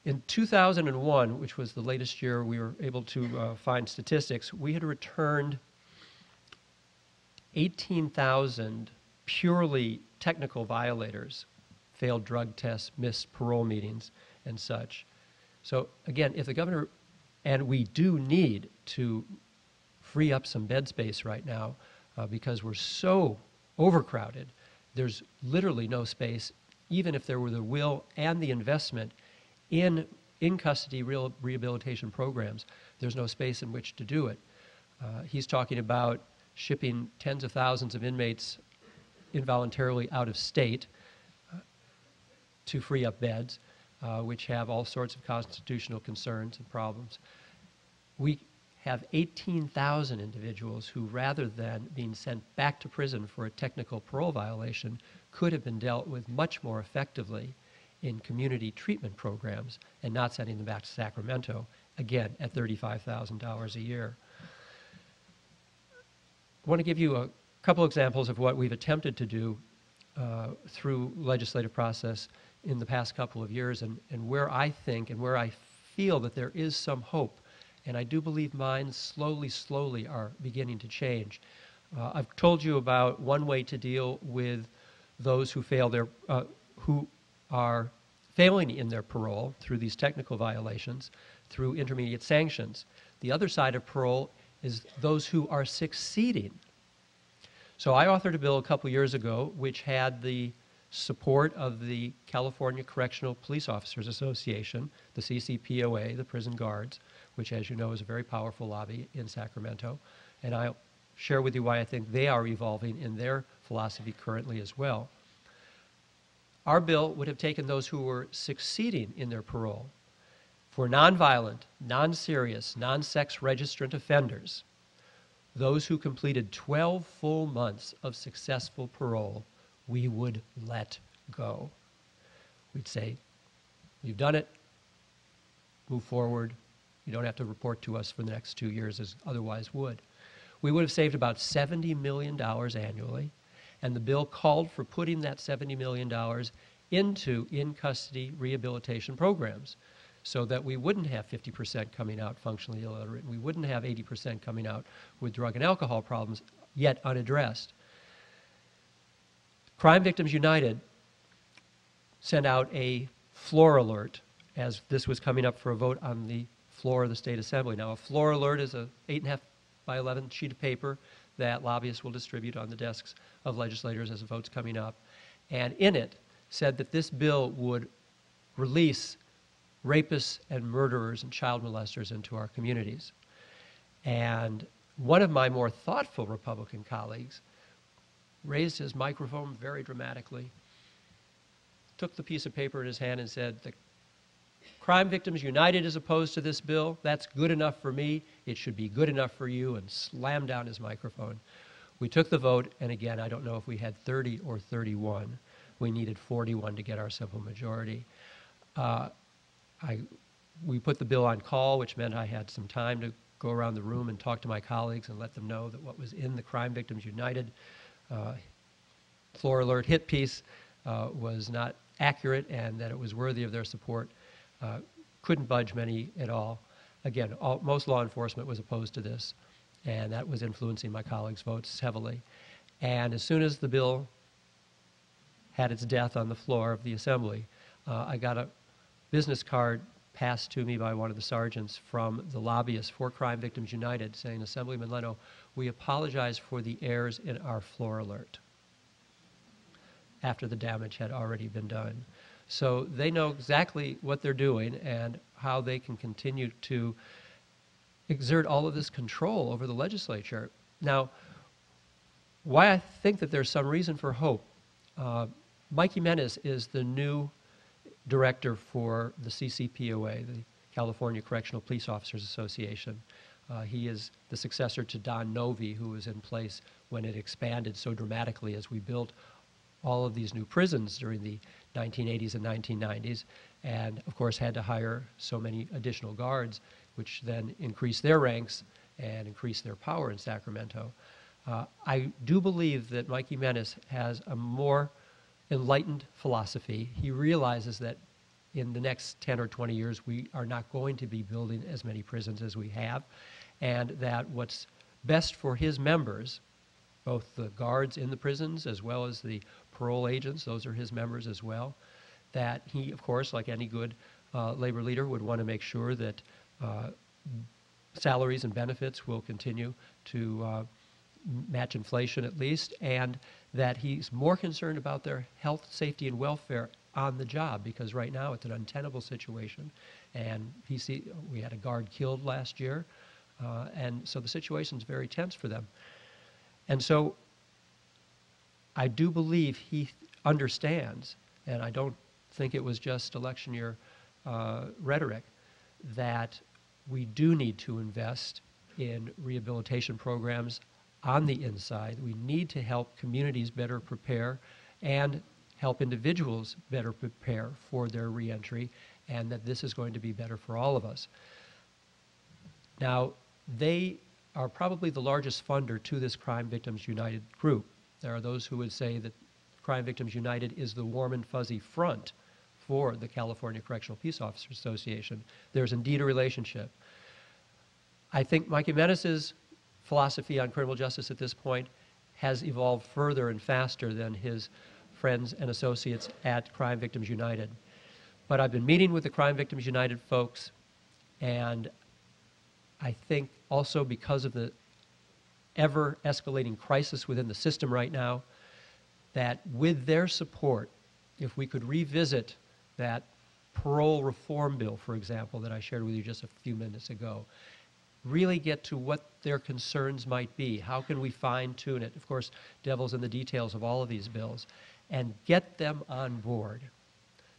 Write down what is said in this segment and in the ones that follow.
In 2001, which was the latest year we were able to find statistics, we had returned 18,000 purely technical violators, failed drug tests, missed parole meetings, and such. So again, if the governor, and we do need to free up some bed space right now because we're so overcrowded, there's literally no space, even if there were the will and the investment in custody rehabilitation programs, there's no space in which to do it. He's talking about shipping tens of thousands of inmates involuntarily out of state to free up beds, which have all sorts of constitutional concerns and problems. We have 18,000 individuals who, rather than being sent back to prison for a technical parole violation, could have been dealt with much more effectively in community treatment programs and not sending them back to Sacramento, again, at $35,000 a year. I want to give you a couple examples of what we've attempted to do through legislative process in the past couple of years, and where I think and where I feel that there is some hope. And I do believe minds slowly are beginning to change. I've told you about one way to deal with those who fail who are failing in their parole through these technical violations, through intermediate sanctions. The other side of parole is those who are succeeding. So I authored a bill a couple years ago which had the support of the California Correctional Police Officers Association, the CCPOA, the prison guards, which, as you know, is a very powerful lobby in Sacramento. And I'll share with you why I think they are evolving in their philosophy currently as well. Our bill would have taken those who were succeeding in their parole for nonviolent, non-serious, non-sex registrant offenders, those who completed 12 full months of successful parole, we would let go. We'd say, you've done it, move forward. You don't have to report to us for the next 2 years as otherwise would. We would have saved about $70 million annually, and the bill called for putting that $70 million into in-custody rehabilitation programs so that we wouldn't have 50% coming out functionally illiterate, and we wouldn't have 80% coming out with drug and alcohol problems yet unaddressed. Crime Victims United sent out a floor alert as this was coming up for a vote on the floor of the State Assembly. Now, a floor alert is a 8.5 by 11 sheet of paper that lobbyists will distribute on the desks of legislators as the vote's coming up. And in it said that this bill would release rapists and murderers and child molesters into our communities. And one of my more thoughtful Republican colleagues raised his microphone very dramatically, took the piece of paper in his hand and said, "The Crime Victims United is opposed to this bill. That's good enough for me. It should be good enough for you," and slammed down his microphone. We took the vote, and again, I don't know if we had 30 or 31. We needed 41 to get our simple majority. We put the bill on call, which meant I had some time to go around the room and talk to my colleagues and let them know that what was in the Crime Victims United floor alert hit piece was not accurate and that it was worthy of their support. Couldn't budge many at all. Again, most law enforcement was opposed to this, and that was influencing my colleagues' votes heavily. And as soon as the bill had its death on the floor of the Assembly, I got a business card passed to me by one of the sergeants from the lobbyists for Crime Victims United saying, "Assemblyman Leno, we apologize for the errors in our floor alert," after the damage had already been done. So they know exactly what they're doing and how they can continue to exert all of this control over the legislature. Now, why I think that there's some reason for hope. Mike Jimenez is the new director for the CCPOA, the California Correctional Police Officers Association. He is the successor to Don Novi, who was in place when it expanded so dramatically as we built all of these new prisons during the 1980s and 1990s, and of course had to hire so many additional guards, which then increased their ranks and increased their power in Sacramento. I do believe that Mike Jimenez has a more enlightened philosophy. He realizes that in the next 10 or 20 years, we are not going to be building as many prisons as we have, and that what's best for his members, both the guards in the prisons as well as the parole agents, those are his members as well, that he, of course, like any good labor leader, would want to make sure that salaries and benefits will continue to match inflation at least, and that he's more concerned about their health, safety, and welfare on the job, because right now it's an untenable situation. And we had a guard killed last year, and so the situation's very tense for them. And so I do believe he understands, and I don't think it was just election year rhetoric, that we do need to invest in rehabilitation programs on the inside. We need to help communities better prepare and help individuals better prepare for their reentry, and that this is going to be better for all of us. Now, they are probably the largest funder to this Crime Victims United group. There are those who would say that Crime Victims United is the warm and fuzzy front for the California Correctional Peace Officers Association. There's indeed a relationship. I think Mike Jimenez's philosophy on criminal justice at this point has evolved further and faster than his friends and associates at Crime Victims United. But I've been meeting with the Crime Victims United folks, and I think also because of the ever-escalating crisis within the system right now, that with their support, if we could revisit that parole reform bill, for example, that I shared with you just a few minutes ago, really get to what their concerns might be. How can we fine-tune it? Of course, devil's in the details of all of these bills. And get them on board,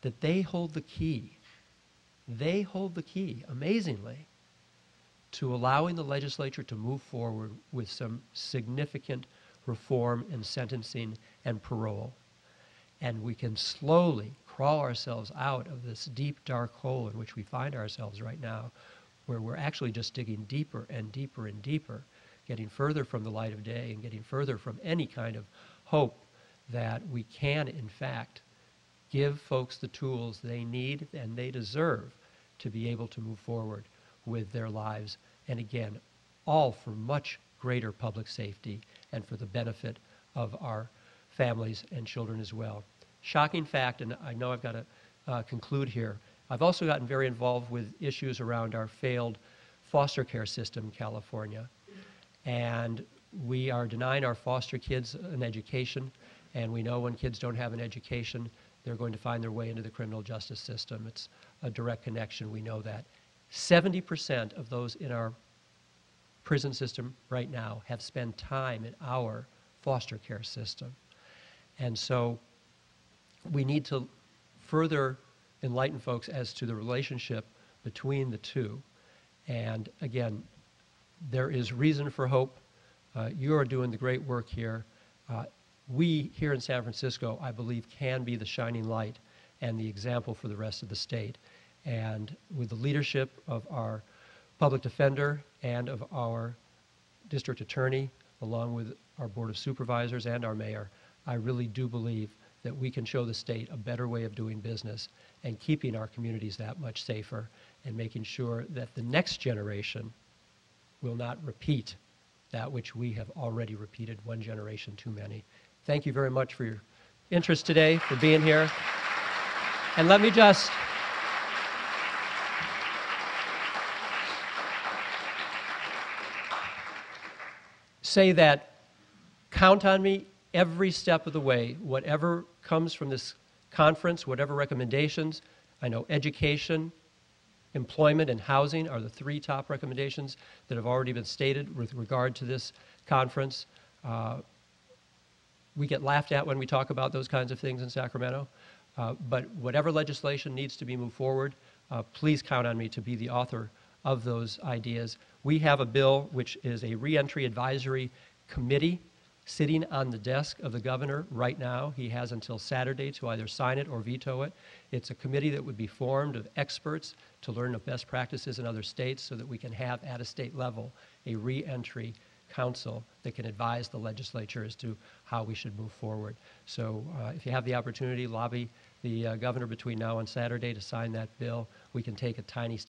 that they hold the key. They hold the key, amazingly, to allowing the legislature to move forward with some significant reform in sentencing and parole. And we can slowly crawl ourselves out of this deep, dark hole in which we find ourselves right now, where we're actually just digging deeper and deeper and deeper, getting further from the light of day and getting further from any kind of hope that we can, in fact, give folks the tools they need and they deserve to be able to move forward with their lives. And again, all for much greater public safety and for the benefit of our families and children as well. Shocking fact, and I know I've got to conclude here, I've also gotten very involved with issues around our failed foster care system in California. And we are denying our foster kids an education, and we know when kids don't have an education, they're going to find their way into the criminal justice system. It's a direct connection, we know that. 70% of those in our prison system right now have spent time in our foster care system. And so we need to further enlighten folks as to the relationship between the two. And again, there is reason for hope. You are doing the great work here. We here in San Francisco, I believe, can be the shining light and the example for the rest of the state. And with the leadership of our public defender and of our district attorney, along with our board of supervisors and our mayor, I really do believe that we can show the state a better way of doing business and keeping our communities that much safer and making sure that the next generation will not repeat that which we have already repeated one generation too many. Thank you very much for your interest today, for being here. And let me just say that count on me every step of the way, whatever comes from this conference, whatever recommendations. I know education, employment, and housing are the three top recommendations that have already been stated with regard to this conference. We get laughed at when we talk about those kinds of things in Sacramento, but whatever legislation needs to be moved forward, please count on me to be the author of those ideas. We have a bill which is a reentry advisory committee sitting on the desk of the governor right now. He has until Saturday to either sign it or veto it. It's a committee that would be formed of experts to learn of best practices in other states so that we can have at a state level a reentry council that can advise the legislature as to how we should move forward. So if you have the opportunity, lobby the governor between now and Saturday to sign that bill, we can take a tiny